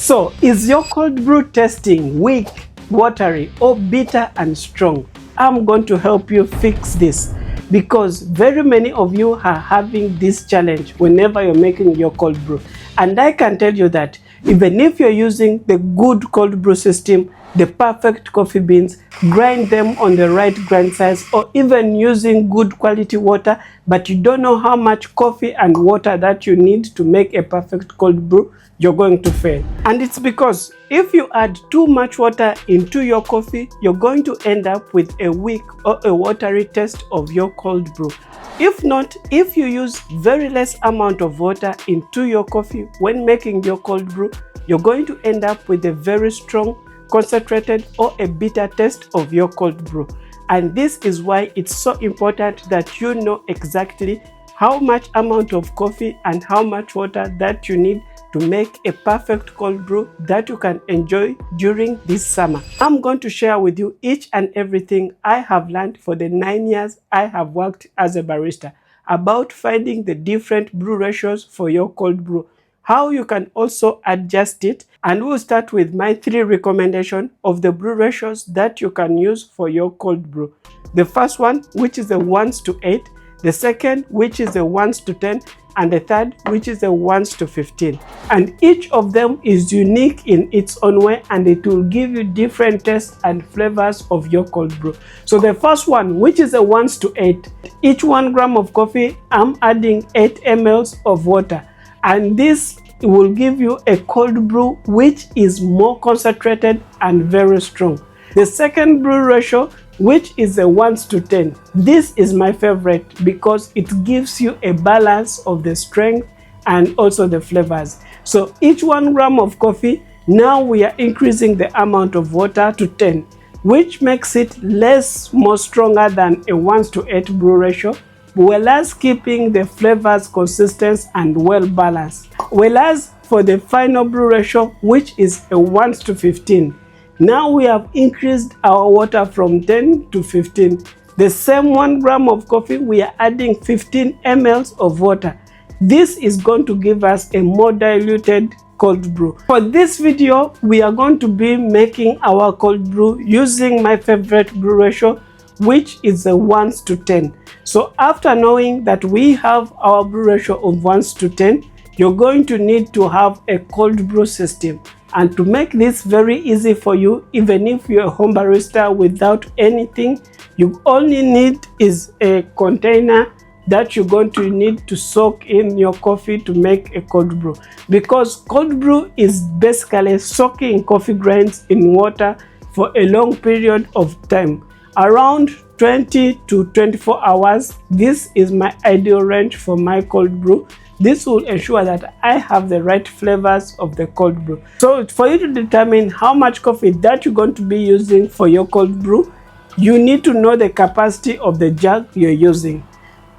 So, is your cold brew tasting weak, watery, or bitter and strong? I'm going to help you fix this because very many of you are having this challenge whenever you're making your cold brew. And I can tell you that even if you're using the good cold brew system, the perfect coffee beans, grind them on the right grind size, or even using good quality water, but you don't know how much coffee and water that you need to make a perfect cold brew, you're going to fail. And it's because if you add too much water into your coffee, you're going to end up with a weak or a watery taste of your cold brew. If not, if you use very less amount of water into your coffee when making your cold brew, you're going to end up with a very strong, concentrated, or a bitter taste of your cold brew. And this is why it's so important that you know exactly how much amount of coffee and how much water that you need to make a perfect cold brew that you can enjoy during this summer. I'm going to share with you each and everything I have learned for the 9 years I have worked as a barista about finding the different brew ratios for your cold brew, how you can also adjust it, and we'll start with my 3 recommendations of the brew ratios that you can use for your cold brew. The first one, which is a 1:8, the second, which is a 1:10, and the third, which is a 1:15. And each of them is unique in its own way, and it will give you different tastes and flavors of your cold brew. So the first one, which is a 1:8, each 1 gram of coffee, I'm adding 8 ml of water. And this will give you a cold brew which is more concentrated and very strong. The second brew ratio, which is a 1:10. This is my favorite because it gives you a balance of the strength and also the flavors. So each 1 gram of coffee, now we are increasing the amount of water to 10, which makes it more stronger than a 1:8 brew ratio, whereas keeping the flavors consistent and well balanced. Whereas for the final brew ratio, which is a 1:15, now we have increased our water from 10 to 15. The same 1 gram of coffee, we are adding 15 ml of water. This is going to give us a more diluted cold brew. For this video, we are going to be making our cold brew using my favorite brew ratio, which is a 1:10. So after knowing that we have our brew ratio of 1:10, you're going to need to have a cold brew system. And to make this very easy for you, even if you're a home barista without anything, you only need is a container that you're going to need to soak in your coffee to make a cold brew. Because cold brew is basically soaking coffee grains in water for a long period of time, around 20 to 24 hours. This is my ideal range for my cold brew. This will ensure that I have the right flavors of the cold brew. So for you to determine how much coffee that you're going to be using for your cold brew, you need to know the capacity of the jug you're using.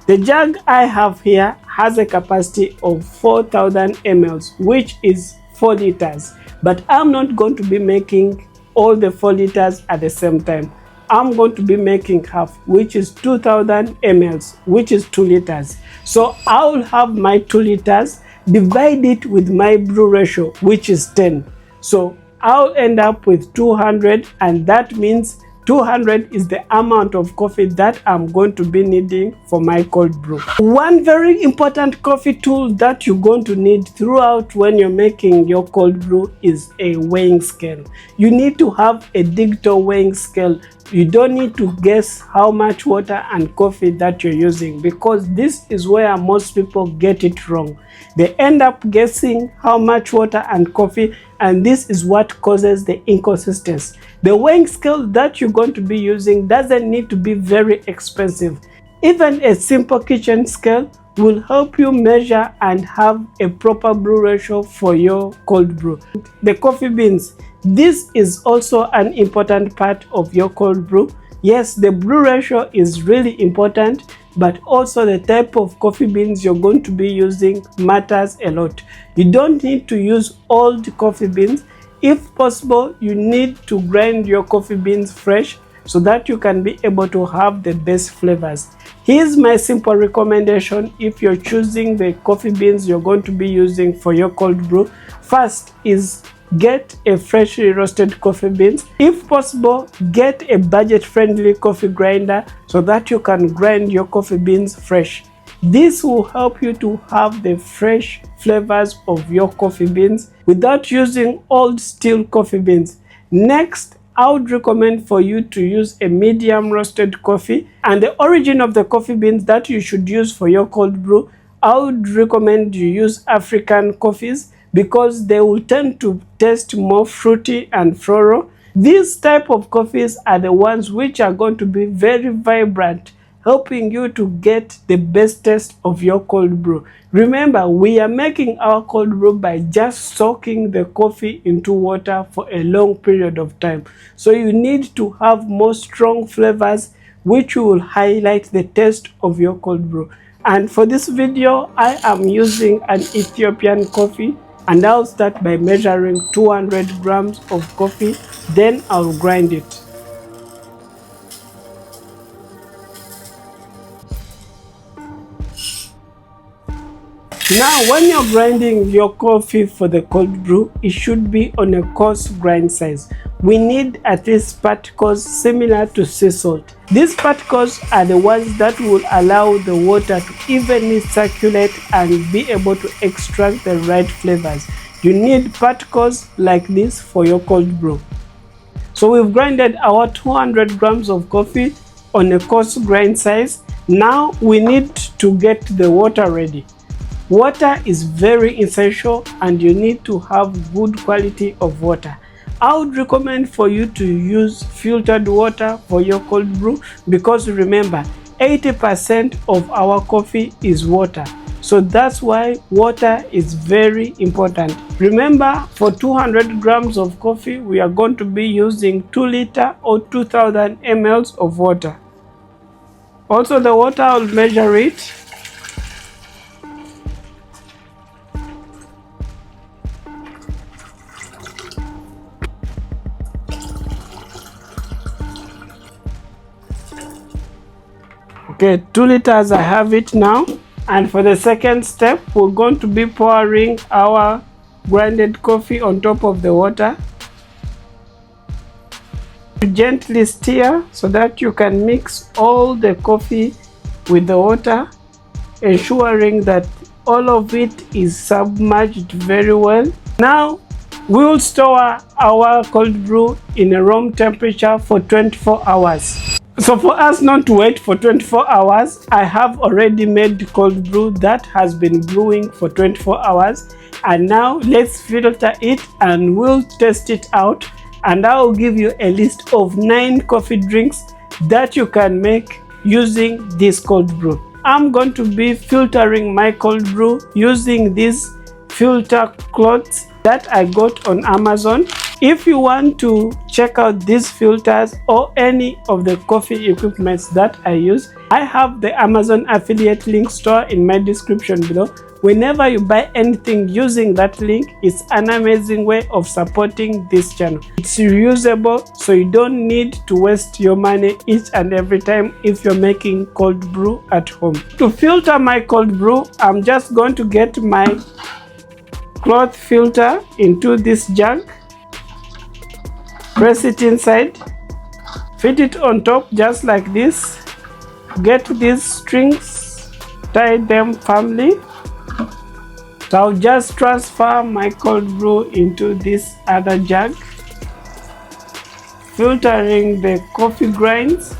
The jug I have here has a capacity of 4,000 ml, which is 4 liters. But I'm not going to be making all the 4 liters at the same time. I'm going to be making half, which is 2,000 ml, which is 2 liters. So I'll have my 2 liters, divide it with my brew ratio, which is 10. So I'll end up with 200, and that means 200 is the amount of coffee that I'm going to be needing for my cold brew. One very important coffee tool that you're going to need throughout when you're making your cold brew is a weighing scale. You need to have a digital weighing scale. You don't need to guess how much water and coffee that you're using, because this is where most people get it wrong. They end up guessing how much water and coffee, and this is what causes the inconsistency. The weighing scale that you're going to be using doesn't need to be very expensive. Even a simple kitchen scale will help you measure and have a proper brew ratio for your cold brew. The coffee beans. This is also an important part of your cold brew. Yes, the brew ratio is really important, but also the type of coffee beans you're going to be using matters a lot. You don't need to use old coffee beans. If possible, you need to grind your coffee beans fresh so that you can be able to have the best flavors. Here's my simple recommendation if you're choosing the coffee beans you're going to be using for your cold brew. First is get a freshly roasted coffee beans. If possible, get a budget-friendly coffee grinder so that you can grind your coffee beans fresh. This will help you to have the fresh flavors of your coffee beans without using old steel coffee beans. Next, I would recommend for you to use a medium roasted coffee, and the origin of the coffee beans that you should use for your cold brew, I would recommend you use African coffees because they will tend to taste more fruity and floral. These type of coffees are the ones which are going to be very vibrant, helping you to get the best taste of your cold brew. Remember, we are making our cold brew by just soaking the coffee into water for a long period of time. So you need to have more strong flavors which will highlight the taste of your cold brew. And for this video, I am using an Ethiopian coffee, and I'll start by measuring 200 grams of coffee, then I'll grind it. Now, when you're grinding your coffee for the cold brew, it should be on a coarse grind size. We need at least particles similar to sea salt. These particles are the ones that will allow the water to evenly circulate and be able to extract the right flavors. You need particles like this for your cold brew. So we've grinded our 200 grams of coffee on a coarse grind size. Now we need to get the water ready. Water is very essential and you need to have good quality of water. I would recommend for you to use filtered water for your cold brew because remember, 80% of our coffee is water. So that's why water is very important. Remember, for 200 grams of coffee, we are going to be using 2 liter or 2000 ml of water. Also, the water, I'll measure it. Okay, 2 liters, I have it now. And for the second step, we're going to be pouring our grinded coffee on top of the water. Gently stir so that you can mix all the coffee with the water, ensuring that all of it is submerged very well. Now, we will store our cold brew in a room temperature for 24 hours. So for us not to wait for 24 hours, I have already made cold brew that has been brewing for 24 hours. And now let's filter it and we'll test it out. And I'll give you a list of 9 coffee drinks that you can make using this cold brew. I'm going to be filtering my cold brew using these filter cloths that I got on Amazon. If you want to check out these filters or any of the coffee equipments that I use, I have the Amazon affiliate link store in my description below. Whenever you buy anything using that link, it's an amazing way of supporting this channel. It's reusable, so you don't need to waste your money each and every time if you're making cold brew at home. To filter my cold brew, I'm just going to get my cloth filter into this jug. Press it inside, fit it on top just like this. Get these strings, tie them firmly. So I'll just transfer my cold brew into this other jug, filtering the coffee grinds.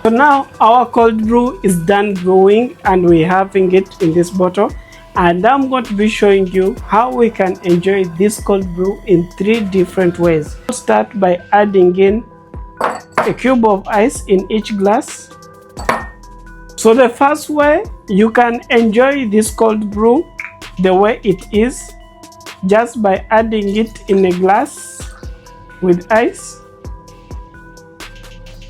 So now our cold brew is done brewing and we're having it in this bottle. And I'm going to be showing you how we can enjoy this cold brew in 3 different ways. We'll start by adding in a cube of ice in each glass. So the first way you can enjoy this cold brew the way it is, just by adding it in a glass with ice.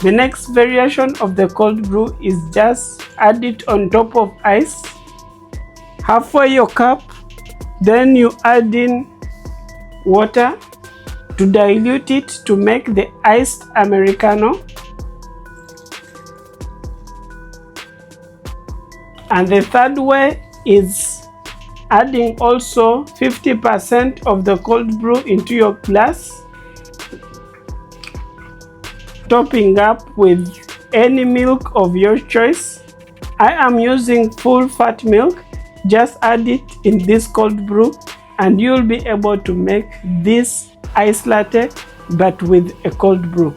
The next variation of the cold brew is just add it on top of ice. Halfway your cup, then you add in water to dilute it to make the iced Americano. And the third way is Adding also 50% of the cold brew into your glass. Topping up with any milk of your choice. I am using full fat milk. Just add it in this cold brew and you'll be able to make this iced latte but with a cold brew.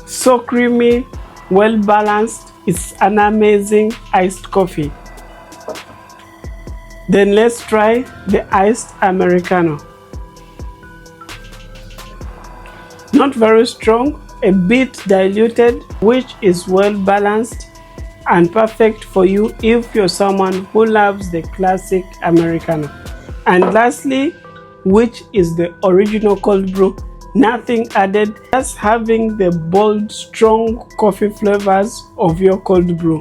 So creamy, well balanced. It's an amazing iced coffee. Then let's try the iced Americano. Not very strong, a bit diluted, which is well balanced and perfect for you if you're someone who loves the classic Americano. And lastly, which is the original cold brew, nothing added, just having the bold, strong coffee flavors of your cold brew.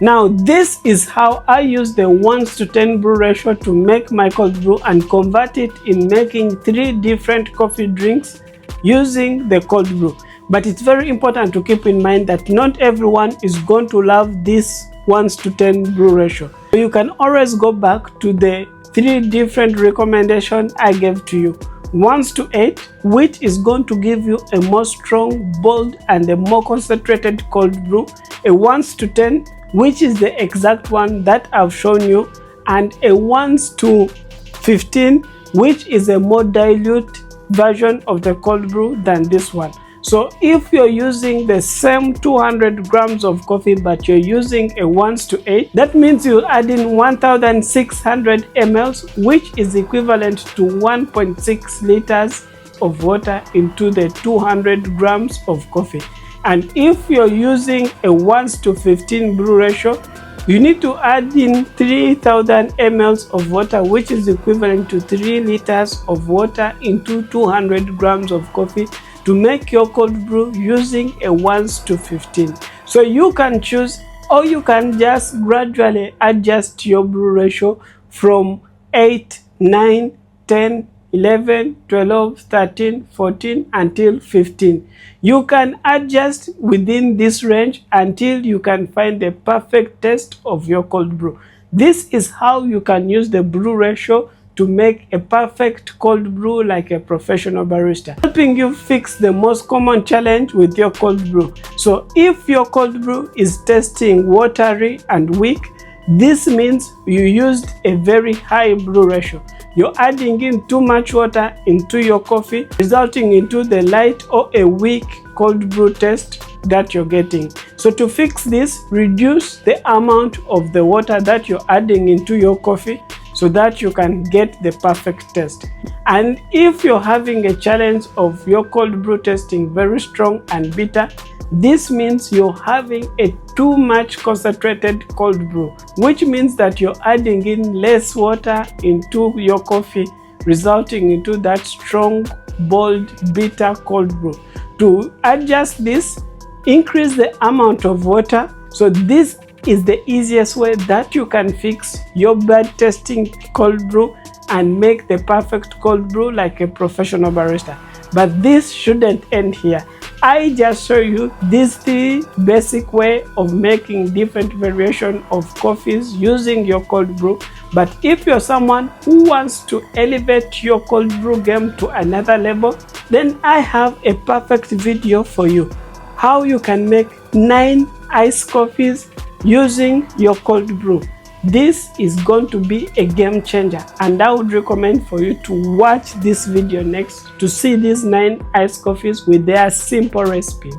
Now this is how I use the 1:10 brew ratio to make my cold brew and convert it in making 3 different coffee drinks using the cold brew. But it's very important to keep in mind that not everyone is going to love this 1:10 brew ratio. So you can always go back to the 3 different recommendations I gave to you. 1:8, which is going to give you a more strong, bold and a more concentrated cold brew. A 1:10, which is the exact one that I've shown you, and a 1:15, which is a more dilute version of the cold brew than this one. So if you're using the same 200 grams of coffee but you're using a 1:8, that means you're adding 1600 ml, which is equivalent to 1.6 liters of water into the 200 grams of coffee. And if you're using a 1:15 brew ratio, you need to add in 3000 ml of water, which is equivalent to 3 liters of water into 200 grams of coffee to make your cold brew using a 1:15. So you can choose, or you can just gradually adjust your brew ratio from 8, 9, 10, 11, 12, 13, 14 until 15. You can adjust within this range until you can find the perfect taste of your cold brew. This is how you can use the brew ratio to make a perfect cold brew like a professional barista, helping you fix the most common challenge with your cold brew. So if your cold brew is tasting watery and weak, this means you used a very high brew ratio. You're adding in too much water into your coffee, resulting into the light or a weak cold brew taste that you're getting. So to fix this, reduce the amount of the water that you're adding into your coffee so that you can get the perfect taste. And if you're having a challenge of your cold brew tasting very strong and bitter, this means you're having a too much concentrated cold brew, which means that you're adding in less water into your coffee, resulting into that strong, bold, bitter cold brew. To adjust this, increase the amount of water. So this is the easiest way that you can fix your bad tasting cold brew and make the perfect cold brew like a professional barista. But this shouldn't end here. I just show you these 3 basic way of making different variation of coffees using your cold brew. But if you're someone who wants to elevate your cold brew game to another level, then I have a perfect video for you. How you can make 9 iced coffees using your cold brew. This is going to be a game changer, and I would recommend for you to watch this video next to see these 9 iced coffees with their simple recipes.